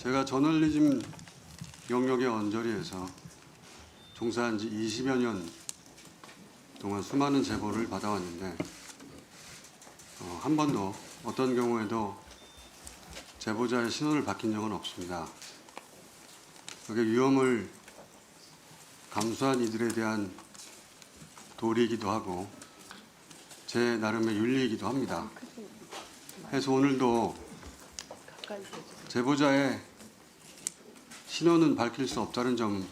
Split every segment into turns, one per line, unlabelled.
제가 저널리즘 영역의 언저리에서 종사한 지 20여 년 동안 수많은 제보를 받아왔는데 한 번도 어떤 경우에도 제보자의 신원을 밝힌 적은 없습니다. 그게 위험을 감수한 이들에 대한 도리이기도 하고 제 나름의 윤리이기도 합니다. 그래서 오늘도 제보자의 신원은 밝힐 수 없다는 점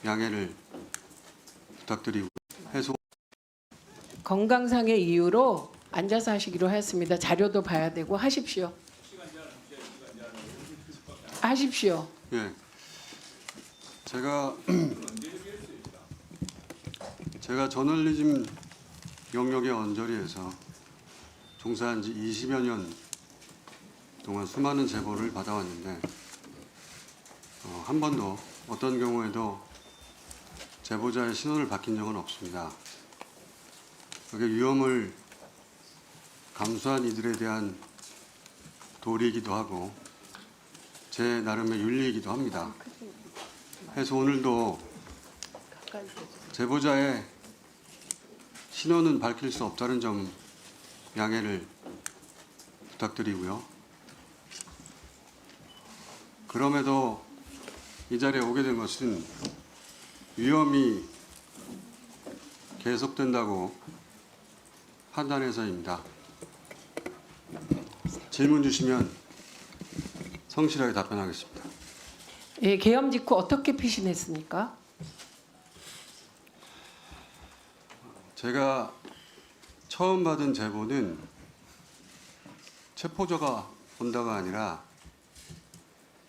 양해를 부탁드리고 해소.
건강상의 이유로 앉아서 하시기로 했습니다. 자료도 봐야 되고 하십시오. 하십시오.
예, 제가 저널리즘 영역의 언저리에서 종사한 지 20여 년 동안 수많은 제보를 받아왔는데 한 번도 어떤 경우에도 제보자의 신원을 밝힌 적은 없습니다. 그게 위험을 감수한 이들에 대한 도리이기도 하고 제 나름의 윤리이기도 합니다. 그래서 오늘도 제보자의 신원은 밝힐 수 없다는 점 양해를 부탁드리고요. 그럼에도 이 자리에 오게 된 것은 위험이 계속된다고 판단해서입니다. 질문 주시면 성실하게 답변하겠습니다.
예, 계엄 직후 어떻게 피신했습니까?
제가 처음 받은 제보는 체포조가 온다가 아니라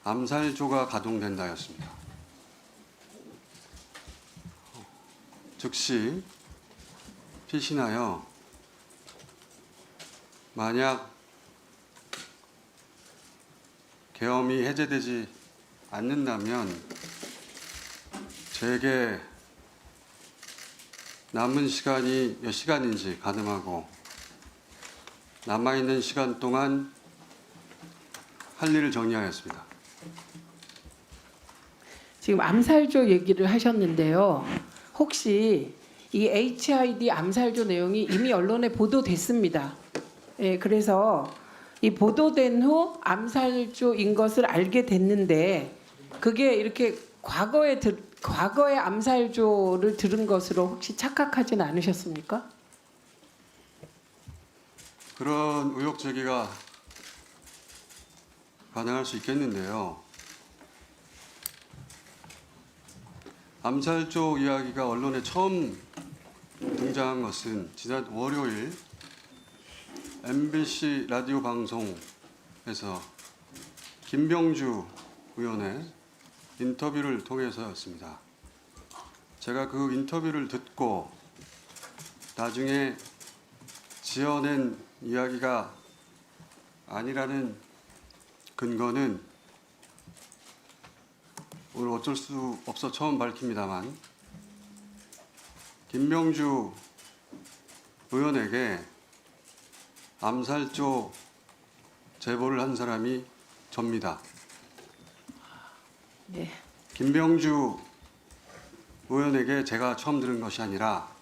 암살조가 가동된다였습니다. 즉시 피신하여 만약 계엄이 해제되지 않는다면 제게 남은 시간이 몇 시간인지 가늠하고 남아있는 시간 동안 할 일을 정리하였습니다.
지금 암살조 얘기를 하셨는데요. 혹시 이 HID 암살조 내용이 이미 언론에 보도됐습니다. 예, 그래서 이 보도된 후 암살조인 것을 알게 됐는데 그게 이렇게 과거의 암살조를 들은 것으로 혹시 착각하지는 않으셨습니까?
그런 의혹 제기가 가능할 수 있겠는데요. 암살조 이야기가 언론에 처음 등장한 것은 지난 월요일 MBC 라디오 방송에서 김병주 의원의 인터뷰를 통해서였습니다. 제가 그 인터뷰를 듣고 나중에 지어낸 이야기가 아니라는 근거는 오늘 어쩔 수 없어 처음 밝힙니다만 김병주 의원에게 암살조 제보를 한 사람이 접니다.
네.
김병주 의원에게 제가 처음 들은 것이 아니라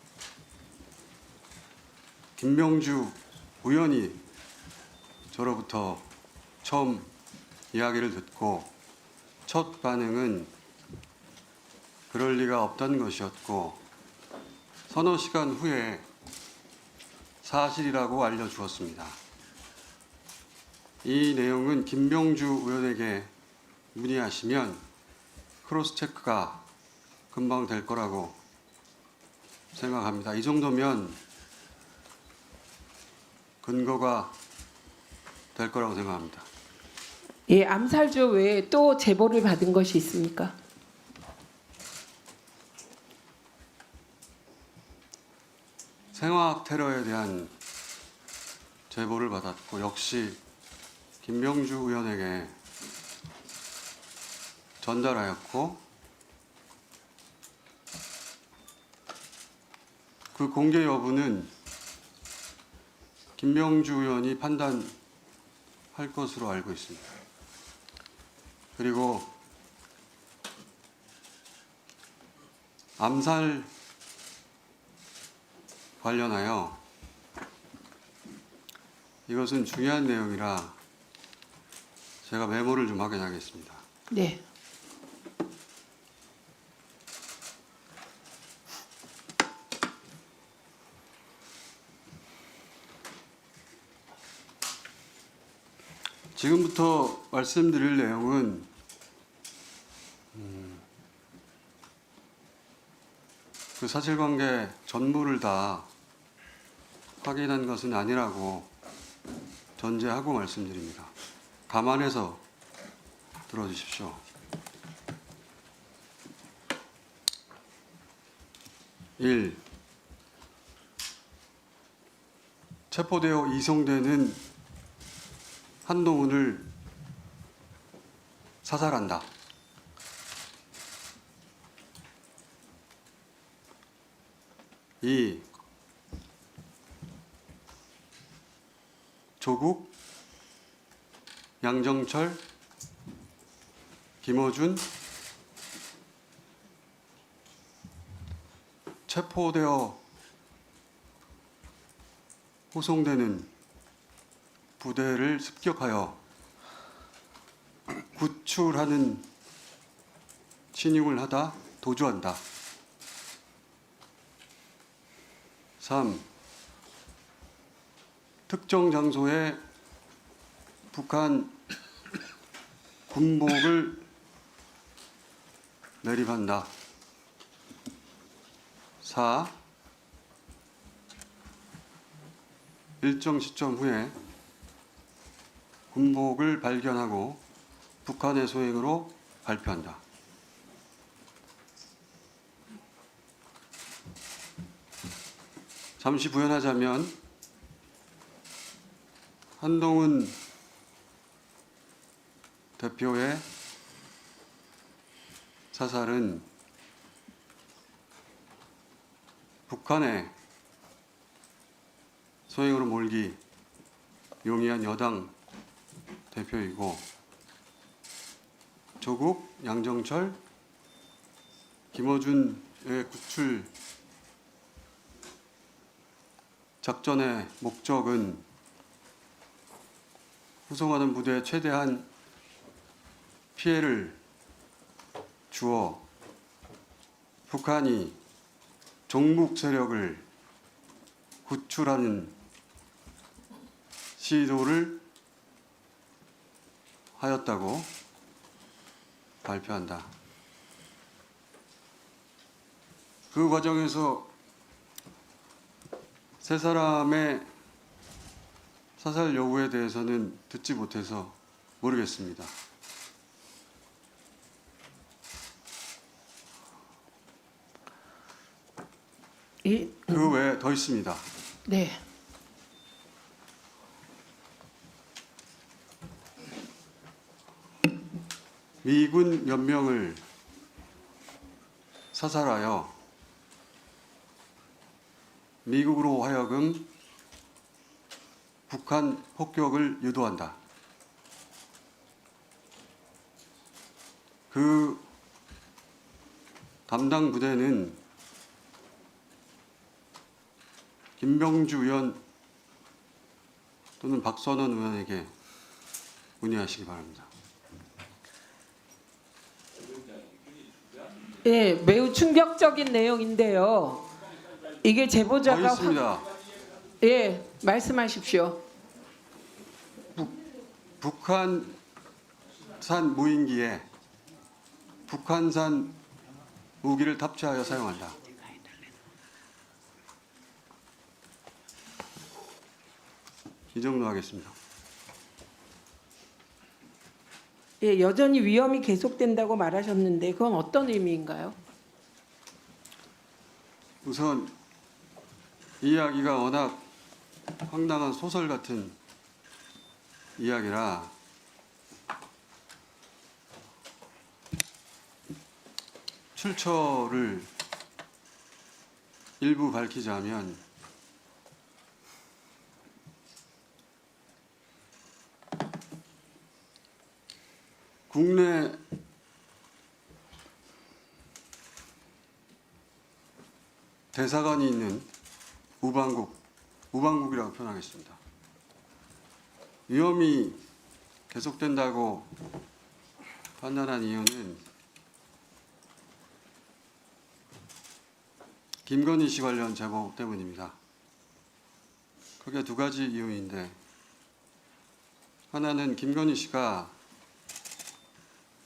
김병주 의원이 저로부터 처음 이야기를 듣고 첫 반응은 그럴 리가 없다는 것이었고 서너 시간 후에 사실이라고 알려주었습니다. 이 내용은 김병주 의원에게 문의하시면 크로스 체크가 금방 될 거라고 생각합니다. 이 정도면 근거가 될 거라고 생각합니다.
예, 암살조 외에 또 제보를 받은 것이 있습니까?
생화학 테러에 대한 제보를 받았고 역시 김병주 의원에게 전달하였고 그 공개 여부는 김병주 의원이 판단할 것으로 알고 있습니다. 그리고 암살 관련하여 이것은 중요한 내용이라 제가 메모를 좀 확인하겠습니다.
네.
지금부터 말씀드릴 내용은 그 사실관계 전부를 다 확인한 것은 아니라고 전제하고 말씀드립니다. 감안해서 들어주십시오. 1. 체포되어 이송되는 한동훈을 사살한다. 2. 조국, 양정철, 김어준 체포되어 호송되는 부대를 습격하여 구출하는 침입을 하다 도주한다. 3. 특정 장소에 북한 군복을 매립한다. 4. 일정 시점 후에 군복을 발견하고 북한의 소행으로 발표한다. 잠시 부연하자면 한동훈 대표의 사살은 북한의 소행으로 몰기 용이한 여당 대표이고 조국, 양정철, 김어준의 구출 작전의 목적은 후송하는 부대에 최대한 피해를 주어 북한이 종북 세력을 구출하는 시도를 하였다고 발표한다. 그 과정에서 세 사람의 사살 여부에 대해서는 듣지 못해서 모르겠습니다. 그 외에 더 있습니다.
네.
미군 몇 명을 사살하여 미국으로 하여금 북한 폭격을 유도한다. 그 담당 부대는 김병주 의원 또는 박선원 의원에게 문의하시기 바랍니다.
예, 매우 충격적인 내용인데요. 이게
더
제보자가
있습니다.
예, 말씀하십시오.
북한산 무인기에 북한산 무기를 탑재하여 사용한다. 이 정도 하겠습니다.
예, 여전히 위험이 계속된다고 말하셨는데 그건 어떤 의미인가요?
우선 이 이야기가 워낙 황당한 소설 같은 이야기라 출처를 일부 밝히자면 국내 대사관이 있는 우방국이라고 표현하겠습니다. 위험이 계속된다고 판단한 이유는 김건희 씨 관련 제보 때문입니다. 크게 두 가지 이유인데, 하나는 김건희 씨가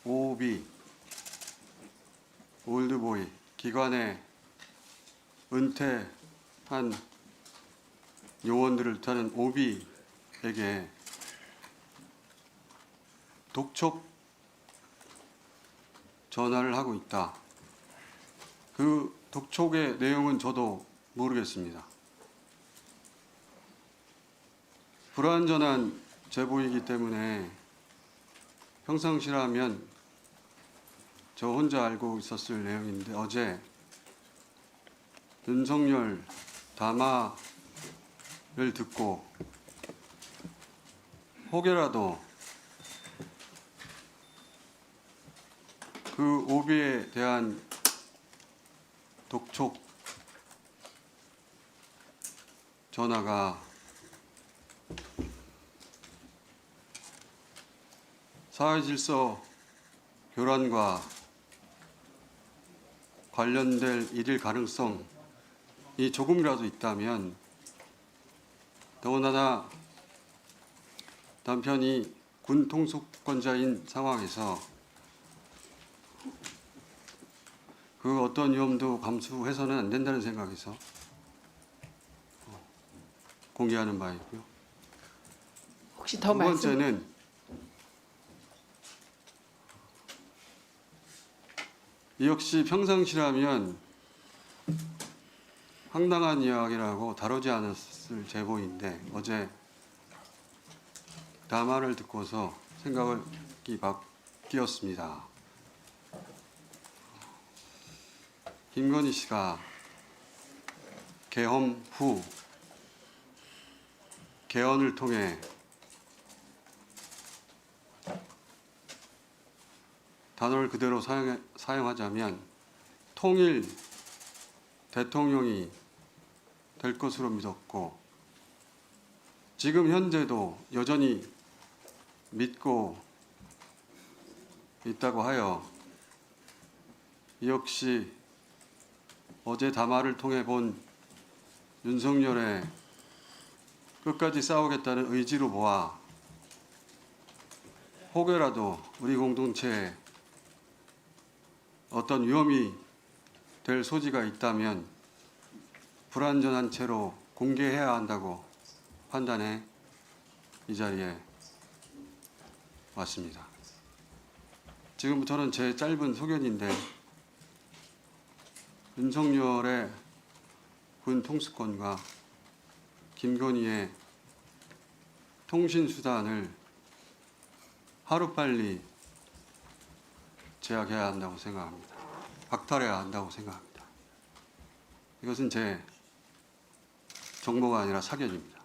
OB, 올드보이, 기관에 은퇴한 요원들을 뜻하는 OB에게 독촉 전화를 하고 있다. 그 독촉의 내용은 저도 모르겠습니다. 불완전한 제보이기 때문에 평상시라면 저 혼자 알고 있었을 내용인데, 어제 윤석열 담화를 듣고 혹여라도 그 오비에 대한 독촉 전화가 사회질서 교란과 관련될 일일 가능성이 조금이라도 있다면, 더군다나 남편이 군 통수권자인 상황에서 그 어떤 위험도 감수해서는 안 된다는 생각에서 공개하는 바이고요.
혹시 더
두 번째는 이 역시 평상시라면 황당한 이야기라고 다루지 않았을 제보인데, 어제 담화를 듣고서 생각이 바뀌었습니다. 김건희 씨가 계엄 후 개헌을 통해 단어를 그대로 사용하자면 통일 대통령이 될 것으로 믿었고, 지금 현재도 여전히 믿고 있다고 하여, 역시 어제 담화를 통해 본 윤석열의 끝까지 싸우겠다는 의지로 보아 혹여라도 우리 공동체에 어떤 위험이 될 소지가 있다면 불완전한 채로 공개해야 한다고 판단해 이 자리에 왔습니다. 지금부터는 제 짧은 소견인데, 윤석열의 군 통수권과 김건희의 통신수단을 하루빨리 제약해야 한다고 생각합니다. 박탈해야 한다고 생각합니다. 이것은 제 정보가 아니라 사견입니다.